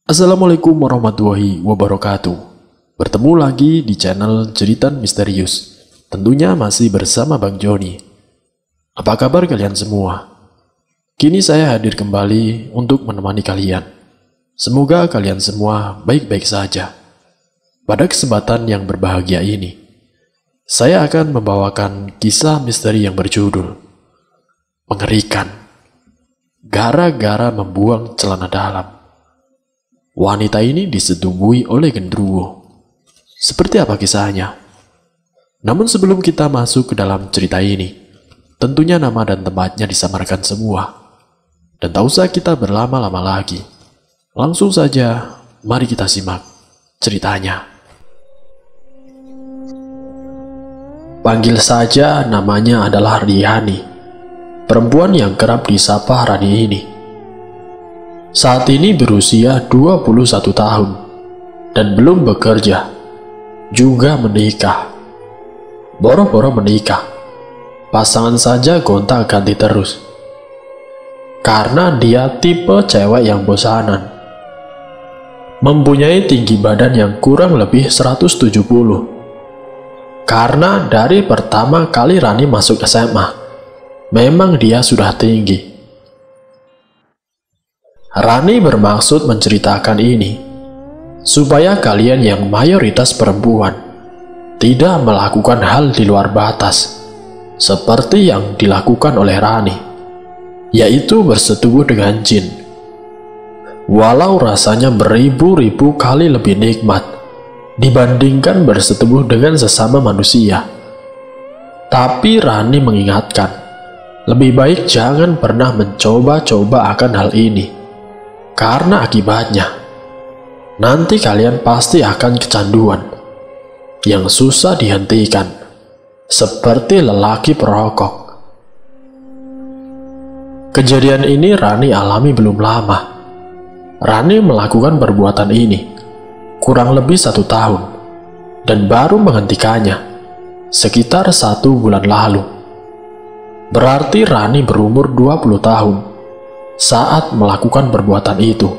Assalamualaikum warahmatullahi wabarakatuh. Bertemu lagi di channel Cerita Misterius. Tentunya masih bersama Bang Joni. Apa kabar kalian semua? Kini saya hadir kembali untuk menemani kalian. Semoga kalian semua baik-baik saja. Pada kesempatan yang berbahagia ini, saya akan membawakan kisah misteri yang berjudul Mengerikan. Gara-gara membuang celana dalam. Wanita ini disetubuhi oleh genderuwo. Seperti apa kisahnya? Namun sebelum kita masuk ke dalam cerita ini, tentunya nama dan tempatnya disamarkan semua. Dan tak usah kita berlama-lama lagi. Langsung saja, mari kita simak ceritanya. Panggil saja namanya adalah Riani, perempuan yang kerap disapa Rani ini. Saat ini berusia 21 tahun dan belum bekerja, juga menikah. Boro-boro menikah, pasangan saja gonta-ganti terus. Karena dia tipe cewek yang bosanan. Mempunyai tinggi badan yang kurang lebih 170. Karena dari pertama kali Rani masuk SMA, memang dia sudah tinggi. Rani bermaksud menceritakan ini supaya kalian yang mayoritas perempuan tidak melakukan hal di luar batas seperti yang dilakukan oleh Rani, yaitu bersetubuh dengan jin. Walau rasanya beribu-ribu kali lebih nikmat dibandingkan bersetubuh dengan sesama manusia, tapi Rani mengingatkan, lebih baik jangan pernah mencoba-coba akan hal ini. Karena akibatnya, nanti kalian pasti akan kecanduan yang susah dihentikan, seperti lelaki perokok. Kejadian ini Rani alami belum lama. Rani melakukan perbuatan ini kurang lebih 1 tahun, dan baru menghentikannya sekitar 1 bulan lalu. Berarti Rani berumur 20 tahun saat melakukan perbuatan itu.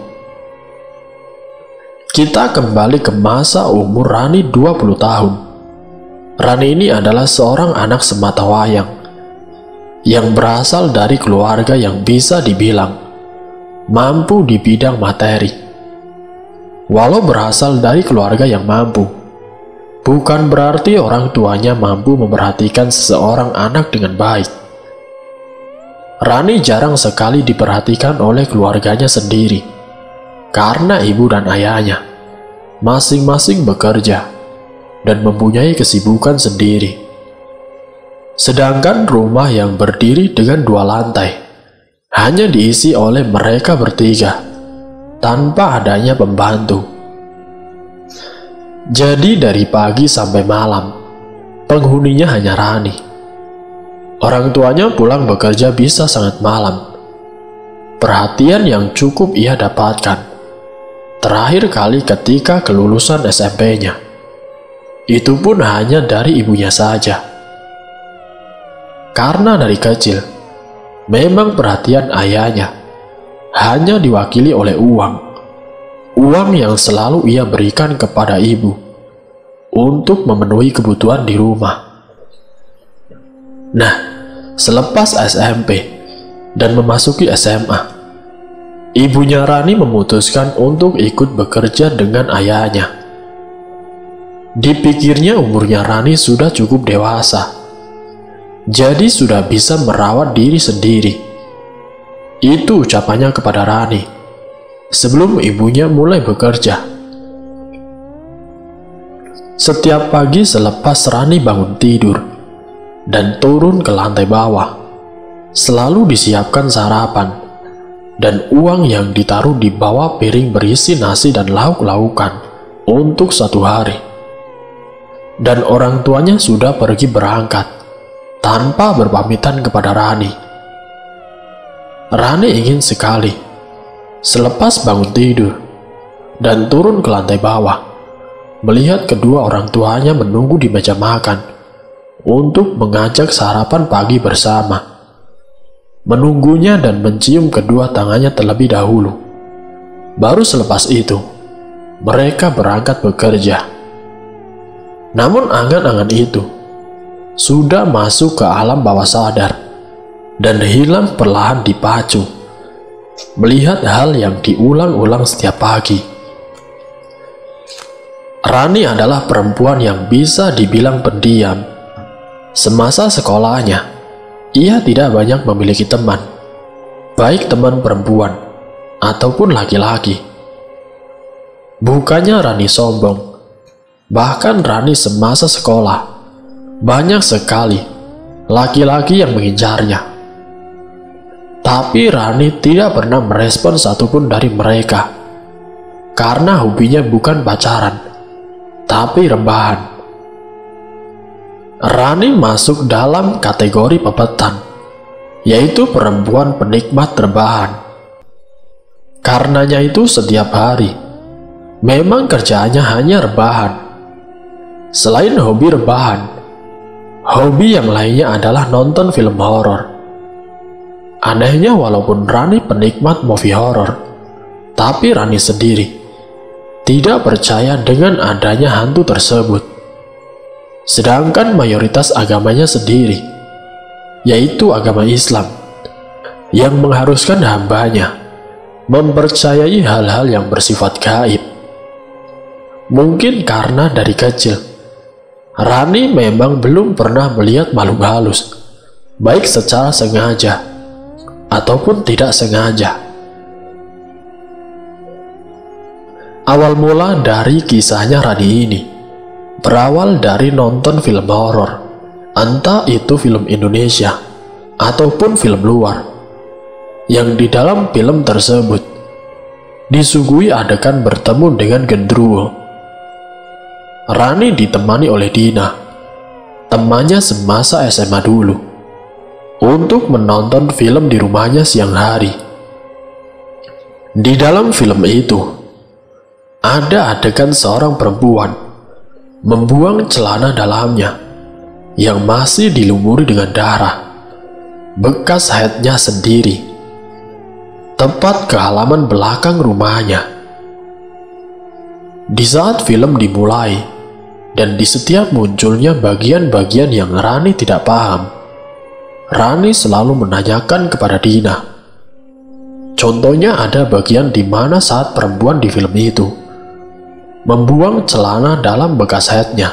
Kita kembali ke masa umur Rani 20 tahun. Rani ini adalah seorang anak sematawayang yang berasal dari keluarga yang bisa dibilang mampu di bidang materi. Walau berasal dari keluarga yang mampu, bukan berarti orang tuanya mampu memperhatikan seseorang anak dengan baik. Rani jarang sekali diperhatikan oleh keluarganya sendiri, karena ibu dan ayahnya masing-masing bekerja dan mempunyai kesibukan sendiri. Sedangkan rumah yang berdiri dengan 2 lantai hanya diisi oleh mereka bertiga, tanpa adanya pembantu. Jadi dari pagi sampai malam, penghuninya hanya Rani. Orang tuanya pulang bekerja bisa sangat malam. Perhatian yang cukup ia dapatkan terakhir kali ketika kelulusan SMP-nya. Itu pun hanya dari ibunya saja. Karena dari kecil, memang perhatian ayahnya hanya diwakili oleh uang. Uang yang selalu ia berikan kepada ibu untuk memenuhi kebutuhan di rumah. Nah, selepas SMP dan memasuki SMA, ibunya Rani memutuskan untuk ikut bekerja dengan ayahnya. Dipikirnya umurnya Rani sudah cukup dewasa, jadi sudah bisa merawat diri sendiri. Itu ucapannya kepada Rani sebelum ibunya mulai bekerja. Setiap pagi selepas Rani bangun tidur dan turun ke lantai bawah, selalu disiapkan sarapan dan uang yang ditaruh di bawah piring berisi nasi dan lauk-laukan untuk 1 hari. Dan orang tuanya sudah pergi berangkat tanpa berpamitan kepada Rani. Rani ingin sekali selepas bangun tidur dan turun ke lantai bawah, melihat kedua orang tuanya menunggu di meja makan untuk mengajak sarapan pagi bersama, menunggunya dan mencium kedua tangannya terlebih dahulu. Baru selepas itu, mereka berangkat bekerja. Namun angan-angan itu sudah masuk ke alam bawah sadar dan hilang perlahan dipacu melihat hal yang diulang-ulang setiap pagi. Rani adalah perempuan yang bisa dibilang pendiam. Semasa sekolahnya, ia tidak banyak memiliki teman, baik teman perempuan ataupun laki-laki. Bukannya Rani sombong, bahkan Rani semasa sekolah banyak sekali laki-laki yang mengincarnya. Tapi Rani tidak pernah merespon satupun dari mereka, karena hobinya bukan pacaran, tapi rebahan. Rani masuk dalam kategori pepetan, yaitu perempuan penikmat rebahan. Karenanya itu setiap hari, memang kerjaannya hanya rebahan. Selain hobi rebahan, hobi yang lainnya adalah nonton film horor. Anehnya walaupun Rani penikmat movie horor, tapi Rani sendiri tidak percaya dengan adanya hantu tersebut. Sedangkan mayoritas agamanya sendiri, yaitu agama Islam, yang mengharuskan hambanya mempercayai hal-hal yang bersifat gaib. Mungkin karena dari kecil, Rani memang belum pernah melihat makhluk halus, baik secara sengaja ataupun tidak sengaja. Awal mula dari kisahnya Rani ini berawal dari nonton film horor, entah itu film Indonesia ataupun film luar, yang di dalam film tersebut disuguhi adegan bertemu dengan genderuwo. Rani ditemani oleh Dina, temannya semasa SMA dulu, untuk menonton film di rumahnya siang hari. Di dalam film itu ada adegan seorang perempuan membuang celana dalamnya yang masih dilumuri dengan darah, bekas haidnya sendiri, tepat ke halaman belakang rumahnya. Di saat film dimulai dan di setiap munculnya bagian-bagian yang Rani tidak paham, Rani selalu menanyakan kepada Dina. Contohnya ada bagian di mana saat perempuan di film itu membuang celana dalam bekas haidnya.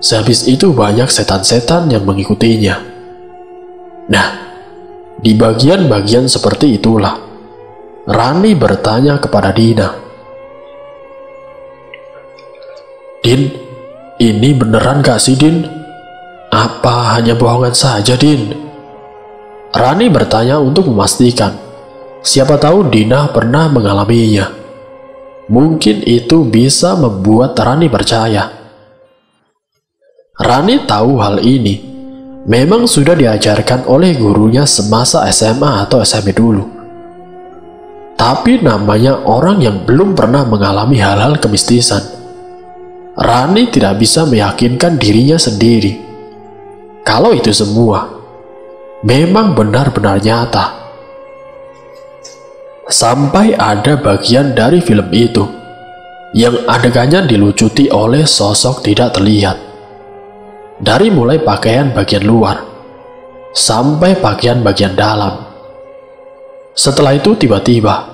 Sehabis itu banyak setan-setan yang mengikutinya. Nah, di bagian-bagian seperti itulah Rani bertanya kepada Dina, "Din, ini beneran gak sih, Din? Apa hanya bohongan saja, Din?" Rani bertanya untuk memastikan. Siapa tahu Dina pernah mengalaminya. Mungkin itu bisa membuat Rani percaya. Rani tahu hal ini memang sudah diajarkan oleh gurunya semasa SMA atau SMP dulu. Tapi namanya orang yang belum pernah mengalami hal-hal kemistisan, Rani tidak bisa meyakinkan dirinya sendiri kalau itu semua memang benar-benar nyata. Sampai ada bagian dari film itu yang adegannya dilucuti oleh sosok tidak terlihat. Dari mulai pakaian bagian luar sampai pakaian bagian dalam. Setelah itu tiba-tiba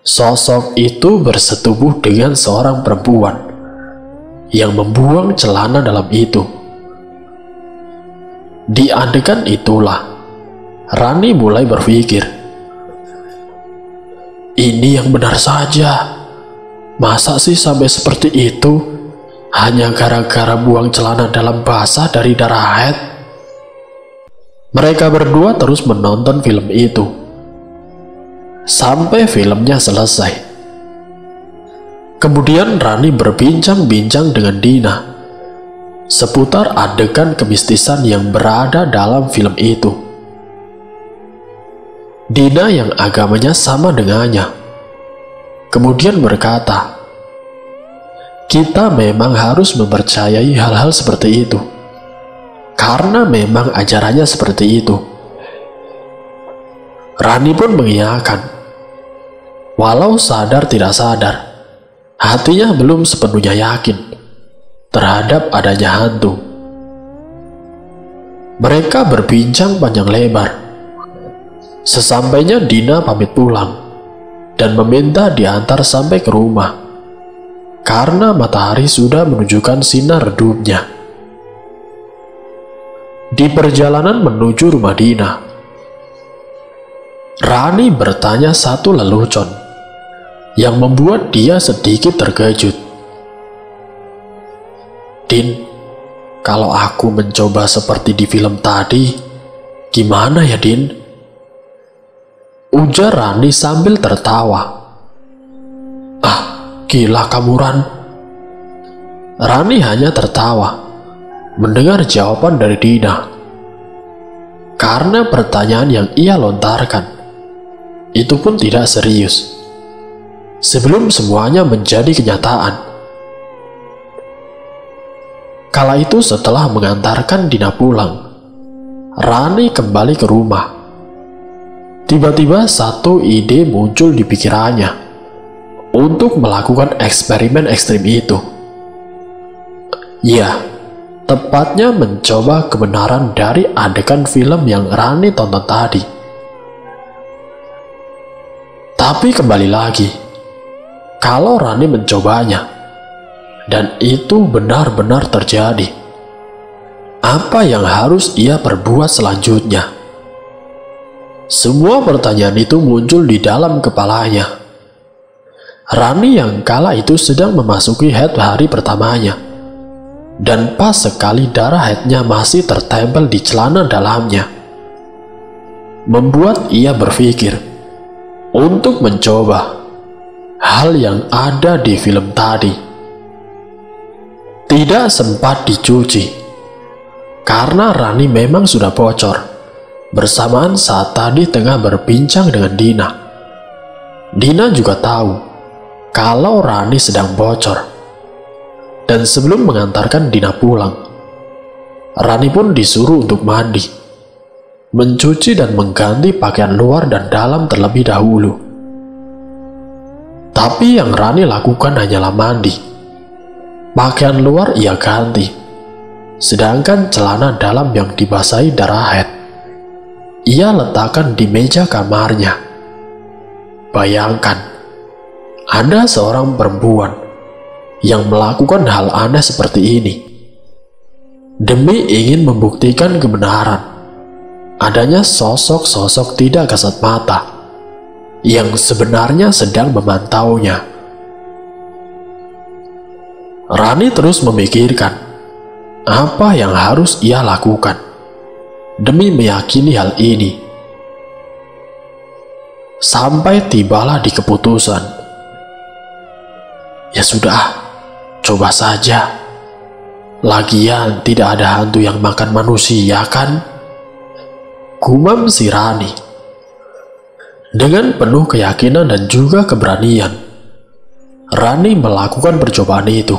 sosok itu bersetubuh dengan seorang perempuan yang membuang celana dalam itu. Di adegan itulah Rani mulai berpikir, ini yang benar saja. Masa sih sampai seperti itu hanya gara-gara buang celana dalam basah dari darah haid? Mereka berdua terus menonton film itu sampai filmnya selesai. Kemudian Rani berbincang-bincang dengan Dina seputar adegan kemistisan yang berada dalam film itu. Dina yang agamanya sama dengannya kemudian berkata, "Kita memang harus mempercayai hal-hal seperti itu, karena memang ajarannya seperti itu." Rani pun mengiyakan. Walau sadar tidak sadar, hatinya belum sepenuhnya yakin terhadap adanya hantu. Mereka berbincang panjang lebar. Sesampainya Dina pamit pulang dan meminta diantar sampai ke rumah karena matahari sudah menunjukkan sinar redupnya. Di perjalanan menuju rumah Dina, Rani bertanya satu lelucon yang membuat dia sedikit terkejut. "Din, kalau aku mencoba seperti di film tadi, gimana ya, Din?" ujar Rani sambil tertawa. "Ah, gila kamu, Ran." Rani hanya tertawa mendengar jawaban dari Dina, karena pertanyaan yang ia lontarkan itu pun tidak serius sebelum semuanya menjadi kenyataan. Kala itu setelah mengantarkan Dina pulang, Rani kembali ke rumah. Tiba-tiba satu ide muncul di pikirannya untuk melakukan eksperimen ekstrim itu. Ya, tepatnya mencoba kebenaran dari adegan film yang Rani tonton tadi. Tapi kembali lagi, kalau Rani mencobanya dan itu benar-benar terjadi, apa yang harus ia perbuat selanjutnya? Semua pertanyaan itu muncul di dalam kepalanya. Rani yang kala itu sedang memasuki haid hari pertamanya, dan pas sekali darah haidnya masih tertempel di celana dalamnya, membuat ia berpikir untuk mencoba hal yang ada di film tadi. Tidak sempat dicuci karena Rani memang sudah bocor bersamaan saat tadi tengah berbincang dengan Dina. Dina juga tahu kalau Rani sedang bocor, dan sebelum mengantarkan Dina pulang, Rani pun disuruh untuk mandi, mencuci dan mengganti pakaian luar dan dalam terlebih dahulu. Tapi yang Rani lakukan hanyalah mandi. Pakaian luar ia ganti, sedangkan celana dalam yang dibasahi darah haid ia letakkan di meja kamarnya. Bayangkan, ada seorang perempuan yang melakukan hal aneh seperti ini demi ingin membuktikan kebenaran adanya sosok-sosok tidak kasat mata yang sebenarnya sedang memantaunya. Rani terus memikirkan apa yang harus ia lakukan demi meyakini hal ini. Sampai tibalah di keputusan. Ya sudah, coba saja. Lagian tidak ada hantu yang makan manusia kan? Gumam si Rani. Dengan penuh keyakinan dan juga keberanian, Rani melakukan percobaan itu.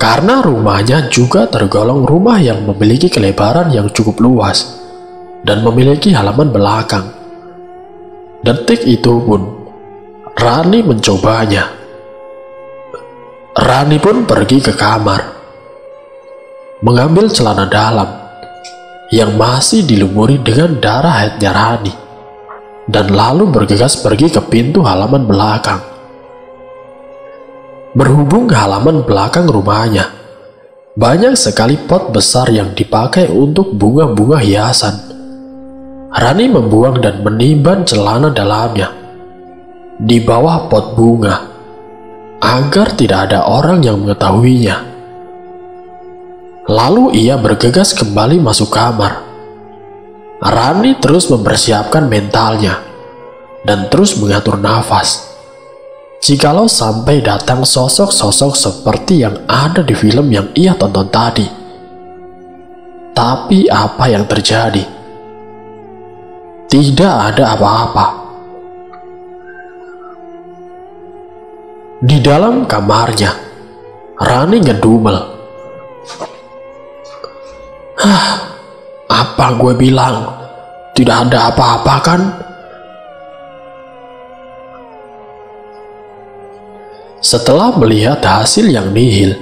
Karena rumahnya juga tergolong rumah yang memiliki kelebaran yang cukup luas dan memiliki halaman belakang. Detik itu pun Rani mencobanya. Rani pun pergi ke kamar, mengambil celana dalam yang masih dilumuri dengan darah haidnya Rani, dan lalu bergegas pergi ke pintu halaman belakang. Berhubung halaman belakang rumahnya banyak sekali pot besar yang dipakai untuk bunga-bunga hiasan, Rani membuang dan menimban celana dalamnya di bawah pot bunga agar tidak ada orang yang mengetahuinya. Lalu ia bergegas kembali masuk kamar. Rani terus mempersiapkan mentalnya dan terus mengatur nafas jikalau sampai datang sosok-sosok seperti yang ada di film yang ia tonton tadi. Tapi apa yang terjadi? Tidak ada apa-apa. Di dalam kamarnya, Rani ngedumel. Apa gue bilang? Tidak ada apa-apa kan? Setelah melihat hasil yang nihil,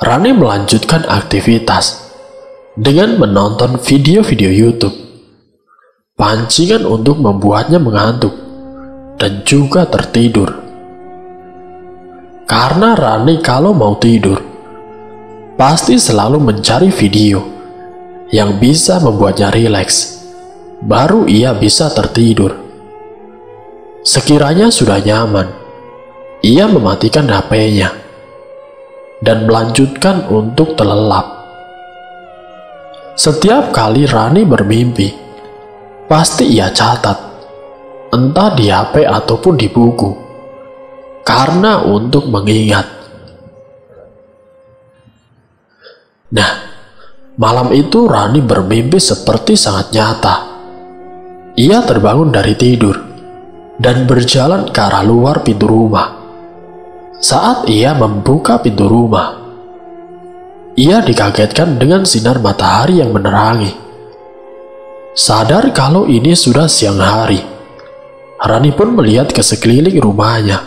Rani melanjutkan aktivitas dengan menonton video-video YouTube. Pancingan untuk membuatnya mengantuk dan juga tertidur. Karena Rani kalau mau tidur, pasti selalu mencari video yang bisa membuatnya rileks. Baru ia bisa tertidur. Sekiranya sudah nyaman, ia mematikan HP-nya dan melanjutkan untuk terlelap. Setiap kali Rani bermimpi, pasti ia catat, entah di HP ataupun di buku, karena untuk mengingat. Nah, malam itu Rani bermimpi seperti sangat nyata. Ia terbangun dari tidur dan berjalan ke arah luar pintu rumah. Saat ia membuka pintu rumah, ia dikagetkan dengan sinar matahari yang menerangi. Sadar kalau ini sudah siang hari, Rani pun melihat ke sekeliling rumahnya,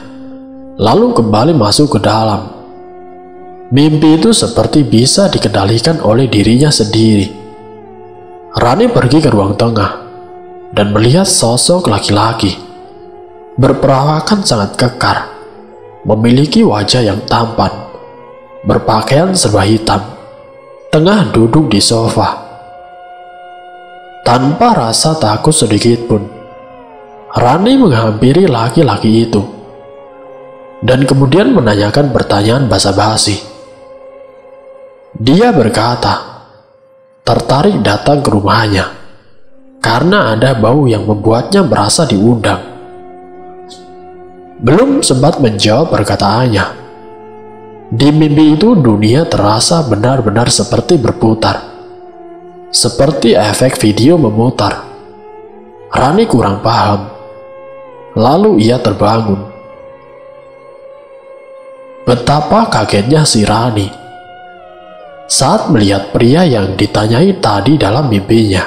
lalu kembali masuk ke dalam. Mimpi itu seperti bisa dikendalikan oleh dirinya sendiri. Rani pergi ke ruang tengah dan melihat sosok laki-laki berperawakan sangat kekar, memiliki wajah yang tampan, berpakaian serba hitam, tengah duduk di sofa. Tanpa rasa takut sedikit pun, Rani menghampiri laki-laki itu dan kemudian menanyakan pertanyaan basa-basi. Dia berkata, tertarik datang ke rumahnya karena ada bau yang membuatnya merasa diundang. Belum sempat menjawab perkataannya, di mimpi itu dunia terasa benar-benar seperti berputar, seperti efek video memutar. Rani kurang paham, lalu ia terbangun. Betapa kagetnya si Rani saat melihat pria yang ditanyai tadi dalam mimpinya.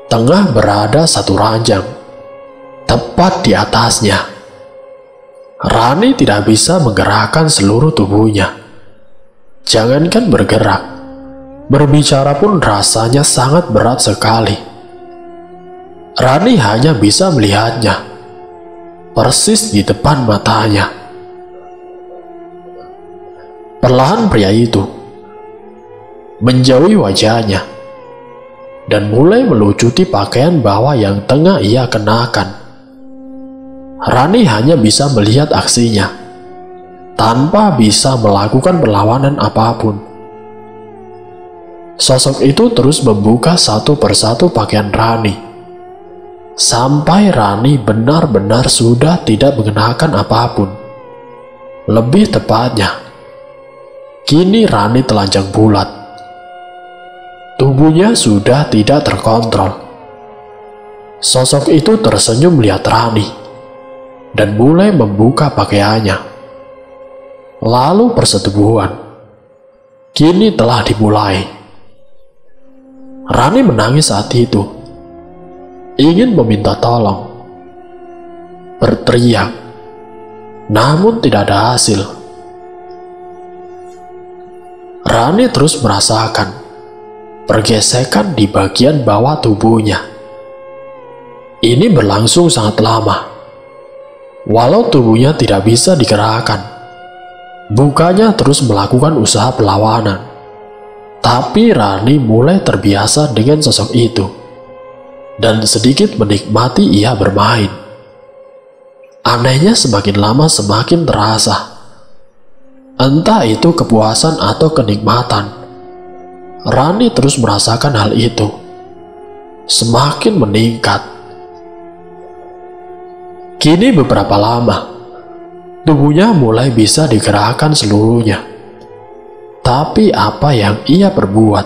Tengah berada satu ranjang, tepat di atasnya. Rani tidak bisa menggerakkan seluruh tubuhnya. Jangankan bergerak, berbicara pun rasanya sangat berat sekali. Rani hanya bisa melihatnya, persis di depan matanya. Perlahan pria itu menjauhi wajahnya dan mulai melucuti pakaian bawah yang tengah ia kenakan. Rani hanya bisa melihat aksinya, tanpa bisa melakukan perlawanan apapun. Sosok itu terus membuka satu persatu pakaian Rani, sampai Rani benar-benar sudah tidak mengenakan apapun. Lebih tepatnya, kini Rani telanjang bulat. Tubuhnya sudah tidak terkontrol. Sosok itu tersenyum melihat Rani dan mulai membuka pakaiannya. Lalu persetubuhan kini telah dimulai. Rani menangis saat itu, ingin meminta tolong, berteriak, namun tidak ada hasil. Rani terus merasakan pergesekan di bagian bawah tubuhnya. Ini berlangsung sangat lama. Walau tubuhnya tidak bisa digerakkan, bukannya terus melakukan usaha perlawanan, tapi Rani mulai terbiasa dengan sosok itu dan sedikit menikmati ia bermain. Anehnya semakin lama semakin terasa. Entah itu kepuasan atau kenikmatan, Rani terus merasakan hal itu semakin meningkat. Kini beberapa lama, tubuhnya mulai bisa digerakkan seluruhnya. Tapi apa yang ia perbuat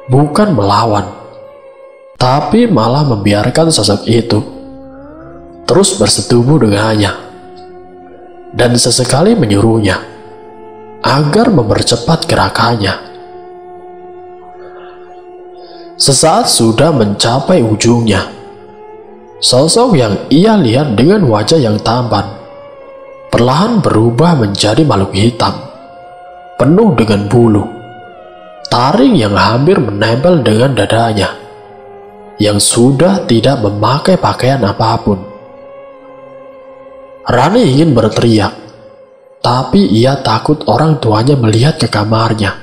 bukan melawan, tapi malah membiarkan sosok itu terus bersetubuh dengannya, dan sesekali menyuruhnya agar mempercepat gerakannya. Sesaat sudah mencapai ujungnya, sosok yang ia lihat dengan wajah yang tampan, perlahan berubah menjadi makhluk hitam, penuh dengan bulu, taring yang hampir menempel dengan dadanya, yang sudah tidak memakai pakaian apapun. Rani ingin berteriak, tapi ia takut orang tuanya melihat ke kamarnya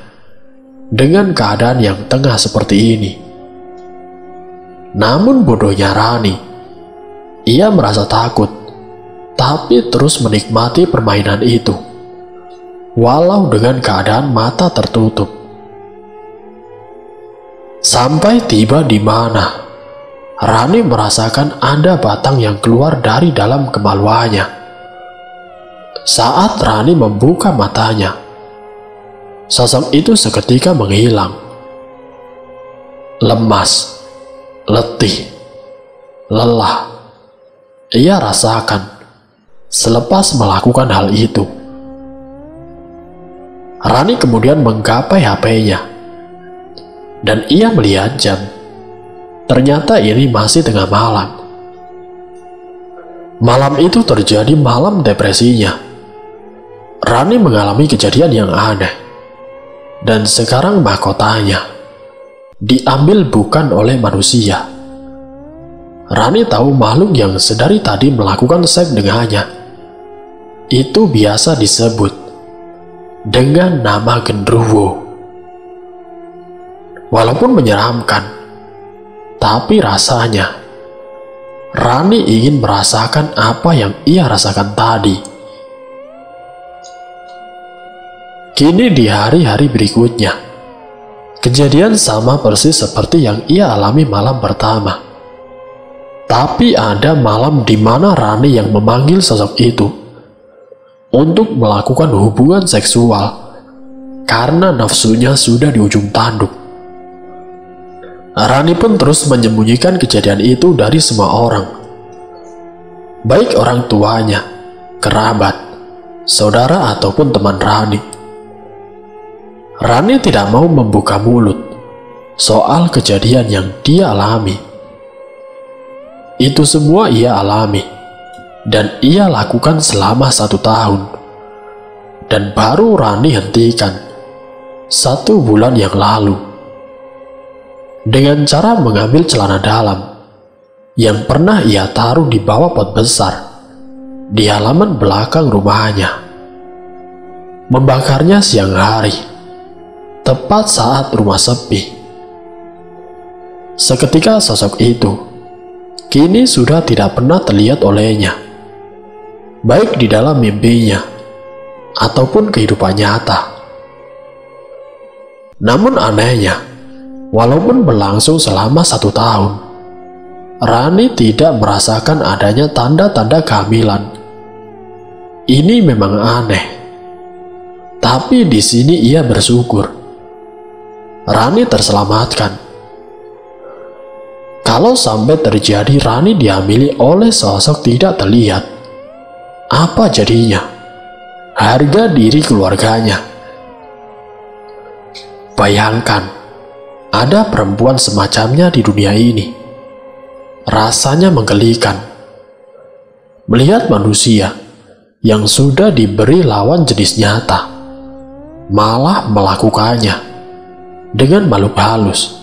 dengan keadaan yang tengah seperti ini. Namun bodohnya Rani, ia merasa takut, tapi terus menikmati permainan itu, walau dengan keadaan mata tertutup. Sampai tiba di mana Rani merasakan ada batang yang keluar dari dalam kemaluannya. Saat Rani membuka matanya, sosok itu seketika menghilang. Lemas, letih, lelah, ia rasakan selepas melakukan hal itu. Rani kemudian menggapai HP-nya, dan ia melihat jam. Ternyata ini masih tengah malam. Malam itu terjadi malam depresinya. Rani mengalami kejadian yang aneh, dan sekarang mahkotanya diambil bukan oleh manusia. Rani tahu makhluk yang sedari tadi melakukan seks dengannya itu biasa disebut dengan nama genderuwo. Walaupun menyeramkan, tapi rasanya Rani ingin merasakan apa yang ia rasakan tadi. Kini di hari-hari berikutnya, kejadian sama persis seperti yang ia alami malam pertama. Tapi ada malam di mana Rani yang memanggil sosok itu untuk melakukan hubungan seksual karena nafsunya sudah di ujung tanduk. Rani pun terus menyembunyikan kejadian itu dari semua orang, baik orang tuanya, kerabat, saudara ataupun teman Rani. Rani tidak mau membuka mulut soal kejadian yang dia alami. Itu semua ia alami, dan ia lakukan selama 1 tahun, dan baru Rani hentikan 1 bulan yang lalu, dengan cara mengambil celana dalam yang pernah ia taruh di bawah pot besar di halaman belakang rumahnya, membakarnya siang hari, tepat saat rumah sepi. Seketika sosok itu kini sudah tidak pernah terlihat olehnya, baik di dalam mimpinya ataupun kehidupan nyata. Namun anehnya, walaupun berlangsung selama 1 tahun, Rani tidak merasakan adanya tanda-tanda kehamilan. Ini memang aneh, tapi di sini ia bersyukur Rani terselamatkan. Kalau sampai terjadi Rani dihamili oleh sosok tidak terlihat, apa jadinya harga diri keluarganya? Bayangkan, ada perempuan semacamnya di dunia ini. Rasanya menggelikan melihat manusia yang sudah diberi lawan jenis nyata malah melakukannya dengan makhluk halus.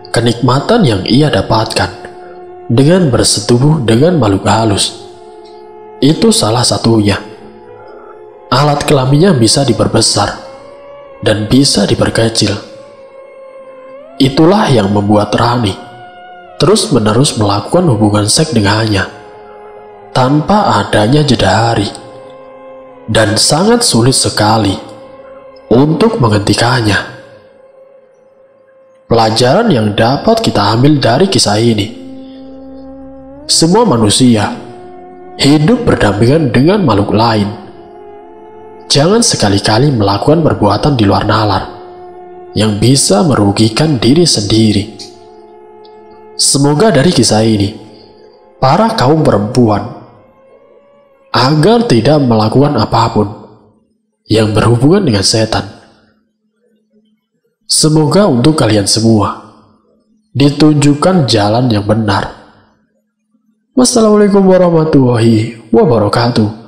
Kenikmatan yang ia dapatkan dengan bersetubuh dengan makhluk halus itu salah satunya. Alat kelaminnya bisa diperbesar dan bisa diperkecil. Itulah yang membuat Rani terus-menerus melakukan hubungan seks dengannya tanpa adanya jeda hari, dan sangat sulit sekali untuk menghentikannya. Pelajaran yang dapat kita ambil dari kisah ini: semua manusia hidup berdampingan dengan makhluk lain. Jangan sekali-kali melakukan perbuatan di luar nalar yang bisa merugikan diri sendiri. Semoga dari kisah ini, para kaum perempuan agar tidak melakukan apapun yang berhubungan dengan setan. Semoga untuk kalian semua ditunjukkan jalan yang benar. Wassalamualaikum warahmatullahi wabarakatuh.